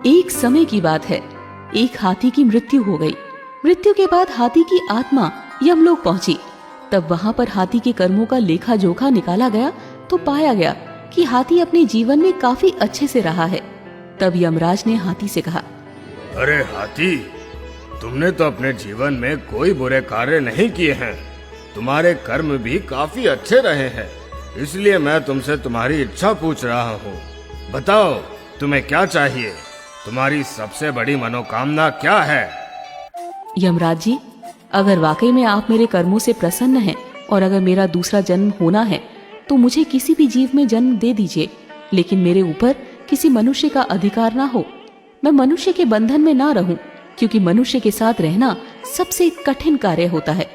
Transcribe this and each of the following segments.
एक समय की बात है, एक हाथी की मृत्यु हो गई। मृत्यु के बाद हाथी की आत्मा यमलोक पहुंची। तब वहां पर हाथी के कर्मों का लेखा जोखा निकाला गया तो पाया गया कि हाथी अपने जीवन में काफी अच्छे से रहा है। तब यमराज ने हाथी से कहा, अरे हाथी, तुमने तो अपने जीवन में कोई बुरे कार्य नहीं किए हैं। तुम्हारे कर्म भी काफी अच्छे रहे हैं, इसलिए मैं तुमसे तुम्हारी इच्छा पूछ रहा हूँ। बताओ, तुम्हें क्या चाहिए? तुम्हारी सबसे बड़ी मनोकामना क्या है? यमराज जी, अगर वाकई में आप मेरे कर्मों से प्रसन्न हैं और अगर मेरा दूसरा जन्म होना है तो मुझे किसी भी जीव में जन्म दे दीजिए, लेकिन मेरे ऊपर किसी मनुष्य का अधिकार ना हो। मैं मनुष्य के बंधन में ना रहूं, क्योंकि मनुष्य के साथ रहना सबसे कठिन कार्य होता है।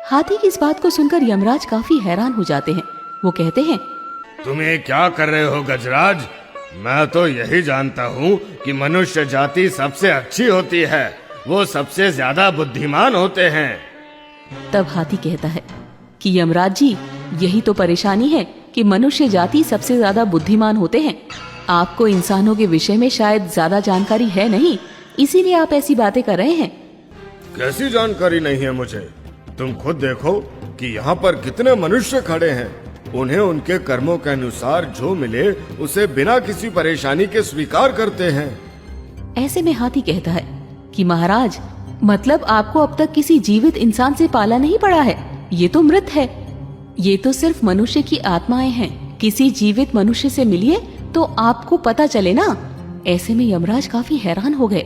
हाथी की इस बात को सुनकर यमराज काफी हैरान हो जाते हैं। वो कहते हैं, तुम ये क्या कर रहे हो गजराज? मैं तो यही जानता हूँ कि मनुष्य जाति सबसे अच्छी होती है, वो सबसे ज्यादा बुद्धिमान होते हैं। तब हाथी कहता है कि यमराज जी, यही तो परेशानी है कि मनुष्य जाति सबसे ज्यादा बुद्धिमान होते हैं। आपको इंसानों के विषय में शायद ज्यादा जानकारी है नहीं, इसीलिए आप ऐसी बातें कर रहे हैं। कैसी जानकारी नहीं है मुझे? तुम खुद देखो कि यहाँ पर कितने मनुष्य खड़े हैं। उन्हें उनके कर्मों के अनुसार जो मिले उसे बिना किसी परेशानी के स्वीकार करते हैं। ऐसे में हाथी कहता है कि महाराज, मतलब आपको अब तक किसी जीवित इंसान से पाला नहीं पड़ा है? ये तो मृत है। ये तो सिर्फ मनुष्य की आत्माएं हैं। किसी जीवित मनुष्य से मिलिए तो आपको पता चले ना। ऐसे में यमराज काफी हैरान हो गए।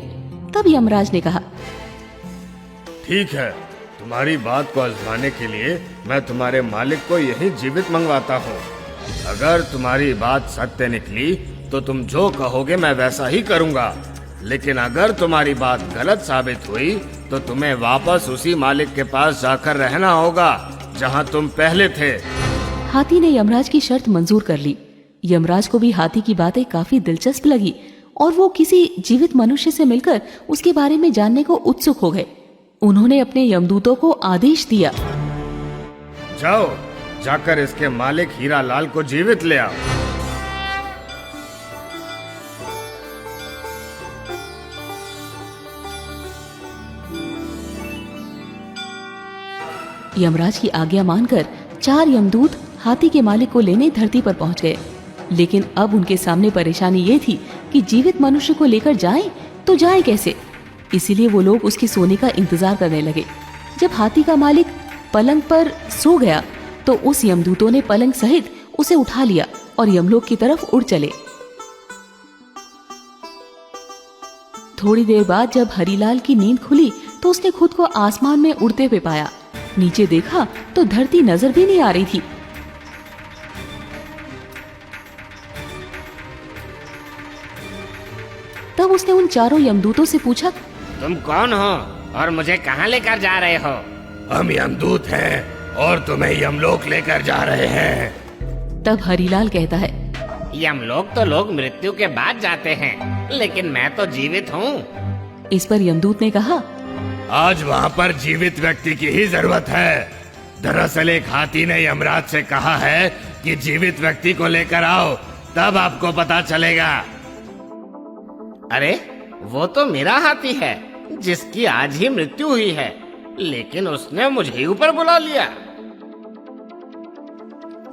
तब यमराज ने कहा, ठीक है, तुम्हारी बात को आजमाने के लिए मैं तुम्हारे मालिक को यही जीवित मंगवाता हूँ। अगर तुम्हारी बात सत्य निकली तो तुम जो कहोगे मैं वैसा ही करूँगा, लेकिन अगर तुम्हारी बात गलत साबित हुई तो तुम्हें वापस उसी मालिक के पास जाकर रहना होगा जहाँ तुम पहले थे। हाथी ने यमराज की शर्त मंजूर कर ली। यमराज को भी हाथी की बातें काफी दिलचस्प लगी और वो किसी जीवित मनुष्य से मिलकर उसके बारे में जानने को उत्सुक हो गए। उन्होंने अपने यमदूतों को आदेश दिया, जाओ, जाकर इसके मालिक हीरा लाल को जीवित ले आओ। यमराज की आज्ञा मानकर 4 यमदूत हाथी के मालिक को लेने धरती पर पहुंच गए। लेकिन अब उनके सामने परेशानी ये थी कि जीवित मनुष्य को लेकर जाएं तो जाएं कैसे। इसीलिए वो लोग उसके सोने का इंतजार करने लगे। जब हाथी का मालिक पलंग पर सो गया तो उस यमदूतों ने पलंग सहित उसे उठा लिया और यमलोक की तरफ उड़ चले। थोड़ी देर बाद जब हरीलाल की नींद खुली तो उसने खुद को आसमान में उड़ते हुए पाया। नीचे देखा तो धरती नजर भी नहीं आ रही थी। तब उसने उन 4 यमदूतों से पूछा, तुम कौन हो और मुझे कहाँ लेकर जा रहे हो? हम यमदूत हैं और तुम्हें यमलोक लेकर जा रहे हैं। तब हरीलाल कहता है, यमलोक तो लोग मृत्यु के बाद जाते हैं, लेकिन मैं तो जीवित हूँ। इस पर यमदूत ने कहा, आज वहाँ पर जीवित व्यक्ति की ही जरूरत है। दरअसल एक हाथी ने यमराज से कहा है कि जीवित व्यक्ति को लेकर आओ, तब आपको पता चलेगा। अरे, वो तो मेरा हाथी है जिसकी आज ही मृत्यु हुई है, लेकिन उसने मुझे ही ऊपर बुला लिया।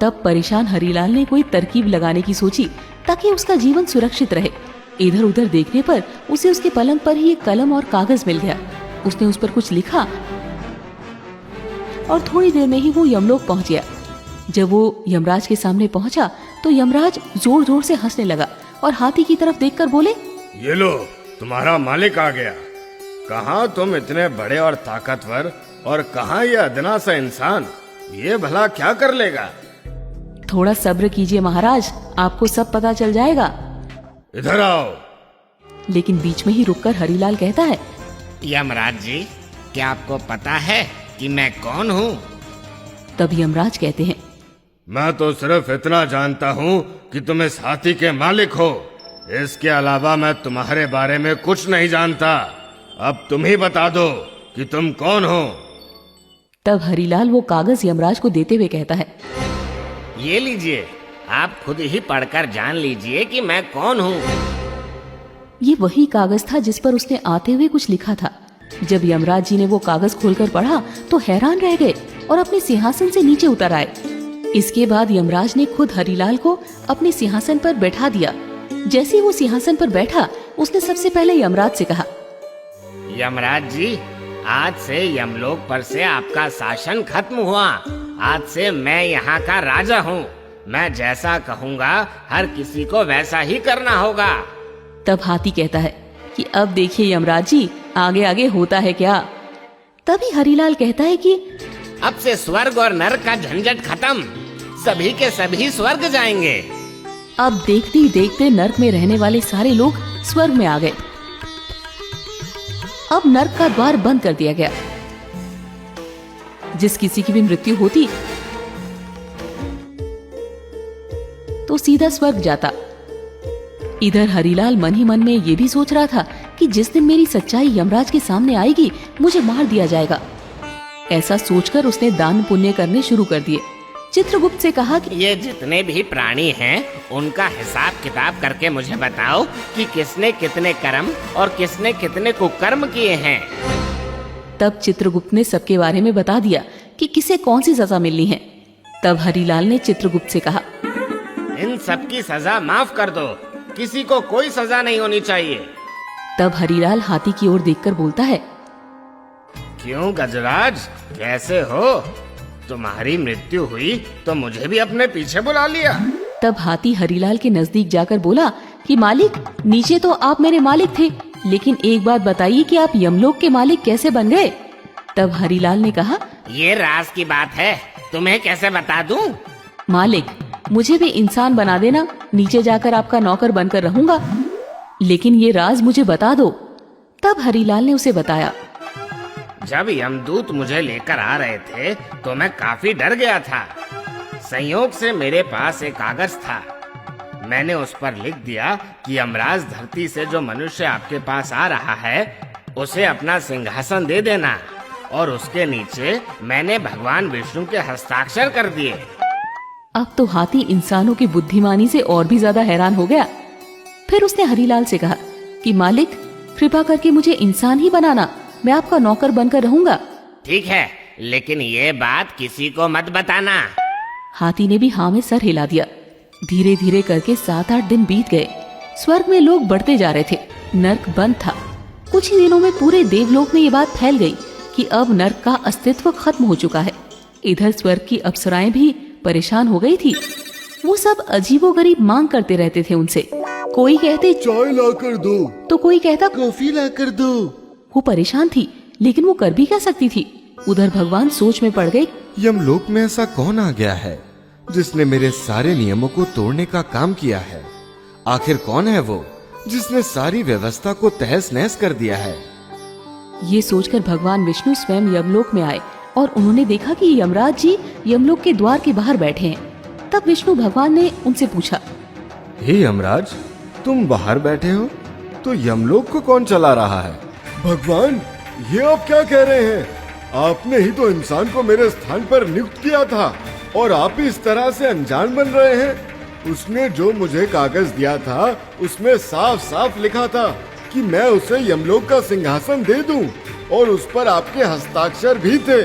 तब परेशान हरीलाल ने कोई तरकीब लगाने की सोची ताकि उसका जीवन सुरक्षित रहे। इधर उधर देखने पर उसे उसके पलंग पर ही एक कलम और कागज मिल गया। उसने उस पर कुछ लिखा और थोड़ी देर में ही वो यमलोक पहुंच गया। जब वो यमराज के सामने पहुंचा तो यमराज जोर जोर से हंसने लगा और हाथी की तरफ देखकर बोले, ये लो, तुम्हारा मालिक आ गया। कहाँ तुम इतने बड़े और ताकतवर और कहाँ ये अदना सा इंसान? ये भला क्या कर लेगा? थोड़ा सब्र कीजिए महाराज, आपको सब पता चल जाएगा। इधर आओ। लेकिन बीच में ही रुककर हरीलाल कहता है, यमराज जी, क्या आपको पता है कि मैं कौन हूँ? तब यमराज कहते हैं, मैं तो सिर्फ इतना जानता हूँ कि तुम इस हाथी के मालिक हो। इसके अलावा मैं तुम्हारे बारे में कुछ नहीं जानता। अब तुम ही बता दो कि तुम कौन हो। तब हरीलाल वो कागज यमराज को देते हुए कहता है, ये लीजिए, आप खुद ही पढ़कर जान लीजिए कि मैं कौन हूँ। ये वही कागज था जिस पर उसने आते हुए कुछ लिखा था। जब यमराज जी ने वो कागज खोलकर पढ़ा तो हैरान रह गए और अपने सिंहासन से नीचे उतर आए। इसके बाद यमराज ने खुद हरिलाल को अपने सिंहासन पर बैठा दिया। जैसे ही वो सिंहासन पर बैठा, उसने सबसे पहले यमराज से कहा, यमराज जी, आज से यमलोक पर से आपका शासन खत्म हुआ। आज से मैं यहाँ का राजा हूँ। मैं जैसा कहूँगा हर किसी को वैसा ही करना होगा। तब हाथी कहता है कि अब देखिए यमराज जी, आगे आगे होता है क्या। तभी हरिलाल कहता है कि अब से स्वर्ग और नरक का झंझट खत्म, सभी के सभी स्वर्ग जाएंगे। अब देखते ही देखते नर्क में रहने वाले सारे लोग स्वर्ग में आ गए। अब नर्क का द्वार बंद कर दिया गया। जिस किसी की भी मृत्यु होती तो सीधा स्वर्ग जाता। इधर हरिलाल मन ही मन में ये भी सोच रहा था कि जिस दिन मेरी सच्चाई यमराज के सामने आएगी, मुझे मार दिया जाएगा। ऐसा सोचकर उसने दान पुण्य करने शुरू कर दिए। चित्रगुप्त से कहा कि ये जितने भी प्राणी हैं, उनका हिसाब किताब करके मुझे बताओ कि किसने कितने कर्म और किसने कितने कुकर्म किए हैं। तब चित्रगुप्त ने सबके बारे में बता दिया कि किसे कौन सी सजा मिलनी है। तब हरिलाल ने चित्रगुप्त से कहा, इन सब की सजा माफ कर दो, किसी को कोई सजा नहीं होनी चाहिए। तब हरिलाल हाथी की ओर देखकर बोलता है, क्यों गजराज, कैसे हो? तुम्हारी मृत्यु हुई तो मुझे भी अपने पीछे बुला लिया। तब हाथी हरिलाल के नजदीक जाकर बोला कि मालिक, नीचे तो आप मेरे मालिक थे, लेकिन एक बात बताइए कि आप यमलोक के मालिक कैसे बन गए? तब हरिलाल ने कहा, ये राज की बात है, तुम्हें कैसे बता दूं? मालिक, मुझे भी इंसान बना देना, नीचे जाकर आपका नौकर बनकर रहूंगा, लेकिन ये राज मुझे बता दो। तब हरिलाल ने उसे बताया। जब यमदूत मुझे लेकर आ रहे थे तो मैं काफी डर गया था। संयोग से मेरे पास एक कागज था। मैंने उस पर लिख दिया कि यमराज धरती से जो मनुष्य आपके पास आ रहा है, उसे अपना सिंहासन दे देना, और उसके नीचे मैंने भगवान विष्णु के हस्ताक्षर कर दिए। अब तो हाथी इंसानों की बुद्धिमानी से और भी ज्यादा हैरान हो गया। फिर उसने हरिलाल से कहा कि मालिक, कृपा करके मुझे इंसान ही बनाना, मैं आपका नौकर बनकर रहूंगा। ठीक है, लेकिन ये बात किसी को मत बताना। हाथी ने भी हाँ में सर हिला दिया। धीरे धीरे करके 7-8 दिन बीत गए। स्वर्ग में लोग बढ़ते जा रहे थे, नर्क बंद था। कुछ ही दिनों में पूरे देवलोक में ये बात फैल गई कि अब नर्क का अस्तित्व खत्म हो चुका है। इधर स्वर्ग की अप्सराएं भी परेशान हो गई थी। वो सब अजीबोगरीब मांग करते रहते थे उनसे। कोई कहते चाय लाकर दो, तो कोई कहता कॉफी लाकर दो। वो परेशान थी, लेकिन वो कर भी क्या सकती थी। उधर भगवान सोच में पड़ गए। यमलोक में ऐसा कौन आ गया है जिसने मेरे सारे नियमों को तोड़ने का काम किया है? आखिर कौन है वो जिसने सारी व्यवस्था को तहस नहस कर दिया है? ये सोचकर भगवान विष्णु स्वयं यमलोक में आए और उन्होंने देखा कि यमराज जी यमलोक के द्वार के बाहर बैठे हैं। तब विष्णु भगवान ने उनसे पूछा, हे यमराज, तुम बाहर बैठे हो तो यमलोक को कौन चला रहा है? भगवान, ये आप क्या कह रहे हैं? आपने ही तो इंसान को मेरे स्थान पर नियुक्त किया था और आप ही इस तरह से अनजान बन रहे हैं। उसने जो मुझे कागज दिया था उसमें साफ साफ लिखा था कि मैं उसे यमलोक का सिंहासन दे दूं, और उस पर आपके हस्ताक्षर भी थे।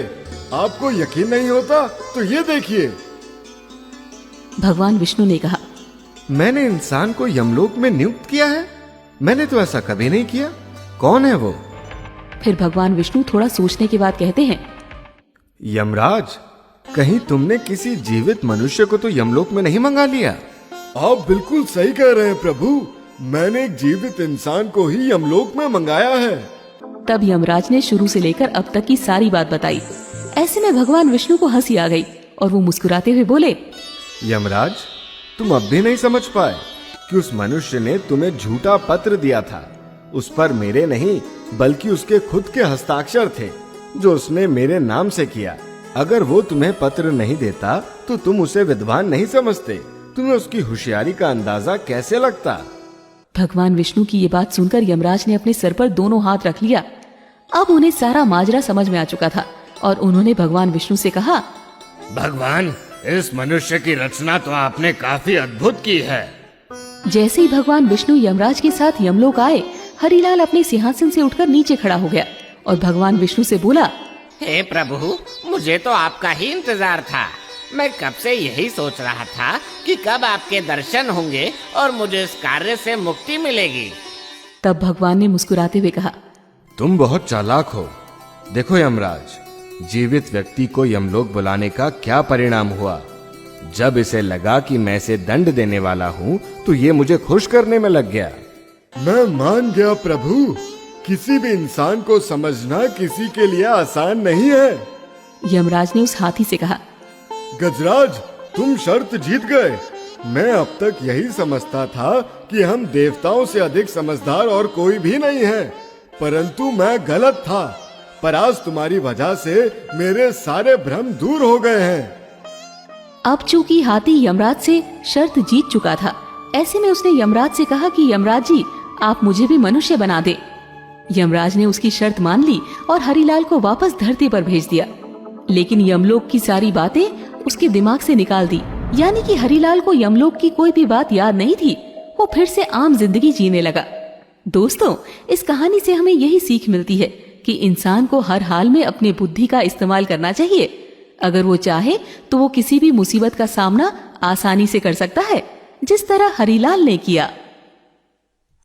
आपको यकीन नहीं होता तो ये देखिए। भगवान विष्णु ने कहा, मैंने इंसान को यमलोक में नियुक्त किया है? मैंने तो ऐसा कभी नहीं किया। कौन है वो? फिर भगवान विष्णु थोड़ा सोचने के बाद कहते हैं, यमराज, कहीं तुमने किसी जीवित मनुष्य को तो यमलोक में नहीं मंगा लिया? आप बिल्कुल सही कह रहे हैं प्रभु, मैंने एक जीवित इंसान को ही यमलोक में मंगाया है। तब यमराज ने शुरू से लेकर अब तक की सारी बात बताई। ऐसे में भगवान विष्णु को हंसी आ गई और वो मुस्कुराते हुए बोले, यमराज, तुम अब भी नहीं समझ पाए कि उस मनुष्य ने तुम्हें झूठा पत्र दिया था। उस पर मेरे नहीं बल्कि उसके खुद के हस्ताक्षर थे जो उसने मेरे नाम से किया। अगर वो तुम्हें पत्र नहीं देता तो तुम उसे विद्वान नहीं समझते। तुम्हें उसकी होशियारी का अंदाजा कैसे लगता? भगवान विष्णु की ये बात सुनकर यमराज ने अपने सर पर दोनों हाथ रख लिया। अब उन्हें सारा माजरा समझ में आ चुका था और उन्होंने भगवान विष्णु से कहा, भगवान, इस मनुष्य की रचना तो आपने काफी अद्भुत की है। जैसे ही भगवान विष्णु यमराज के साथ यमलोक आए, हरिलाल अपने सिंहासन से उठकर नीचे खड़ा हो गया और भगवान विष्णु से बोला, हे प्रभु, मुझे तो आपका ही इंतजार था। मैं कब से यही सोच रहा था कि कब आपके दर्शन होंगे और मुझे इस कार्य से मुक्ति मिलेगी। तब भगवान ने मुस्कुराते हुए कहा, तुम बहुत चालाक हो। देखो यमराज, जीवित व्यक्ति को यमलोक बुलाने का क्या परिणाम हुआ। जब इसे लगा कि मैं इसे दंड देने वाला हूँ तो ये मुझे खुश करने में लग गया। मैं मान गया प्रभु, किसी भी इंसान को समझना किसी के लिए आसान नहीं है। यमराज ने उस हाथी से कहा, गजराज, तुम शर्त जीत गए। मैं अब तक यही समझता था कि हम देवताओं से अधिक समझदार और कोई भी नहीं है, परंतु मैं गलत था। पर आज तुम्हारी वजह से मेरे सारे भ्रम दूर हो गए हैं। अब चूंकि हाथी यमराज से शर्त जीत चुका था, ऐसे में उसने यमराज से कहा कि यमराज जी, आप मुझे भी मनुष्य बना दे। यमराज ने उसकी शर्त मान ली और हरिलाल को वापस धरती पर भेज दिया। लेकिन यमलोक की सारी बातें उसके दिमाग से निकाल दी, यानी कि हरिलाल को यमलोक की कोई भी बात याद नहीं थी। वो फिर से आम जिंदगी जीने लगा। दोस्तों, इस कहानी से हमें यही सीख मिलती है कि इंसान को हर हाल में अपनी बुद्धि का इस्तेमाल करना चाहिए। अगर वो चाहे तो वो किसी भी मुसीबत का सामना आसानी से कर सकता है, जिस तरह हरिलाल ने किया।